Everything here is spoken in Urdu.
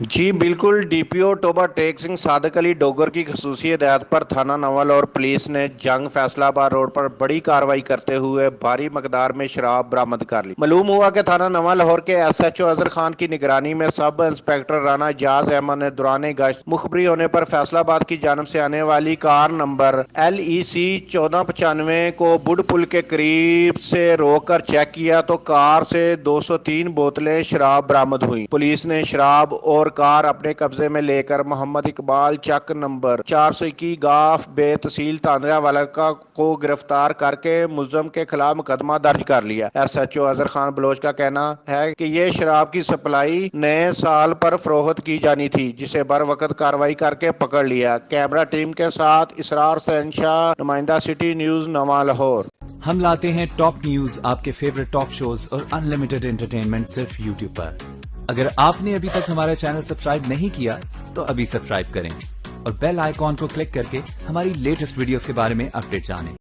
جی بالکل، ڈی پی او ٹوبہ ٹیک سنگھ صادق علی ڈوگر کی خصوصی ہدایت پر تھانہ نول اور پولیس نے جنگ فیصلہ آباد روڈ پر بڑی کارروائی کرتے ہوئے بھاری مقدار میں شراب برآمد کر لی۔ معلوم ہوا کہ تھانہ نواں لاہور کے S H O Azhar Khan کی نگرانی میں سب انسپکٹر رانا اجاز احمد نے دوران گشت مخبری ہونے پر فیصلہ آباد کی جانب سے آنے والی کار نمبر LEC 1495 کو بڈھ پل کے قریب سے روک کر چیک کیا تو کار سے 203 بوتلیں شراب برآمد ہوئیں۔ پولیس نے شراب اور کار اپنے قبضے میں لے کر محمد اقبال چک نمبر 421 گاف بے تحصیل تاندرا والا کو گرفتار کر کے ملزم کے خلاف مقدمہ درج کر لیا۔ S H O Azhar Khan Baloch کا کہنا ہے کہ یہ شراب کی سپلائی نئے سال پر فروخت کی جانی تھی، جسے بر وقت کارروائی کر کے پکڑ لیا۔ کیمرہ ٹیم کے ساتھ اسرار حسین شاہ، نمائندہ سٹی نیوز نواں لاہور۔ ہم لاتے ہیں ٹاپ نیوز، آپ کے فیوریٹ ٹاک شوز اور ان لمیٹڈ انٹرٹینمنٹ صرف یوٹیوب پر۔ اگر آپ نے ابھی تک ہمارا چینل سبسکرائب نہیں کیا تو ابھی سبسکرائب کریں اور بیل آئیکن کو کلک کر کے ہماری لیٹسٹ ویڈیوز کے بارے میں اپڈیٹ جانیں۔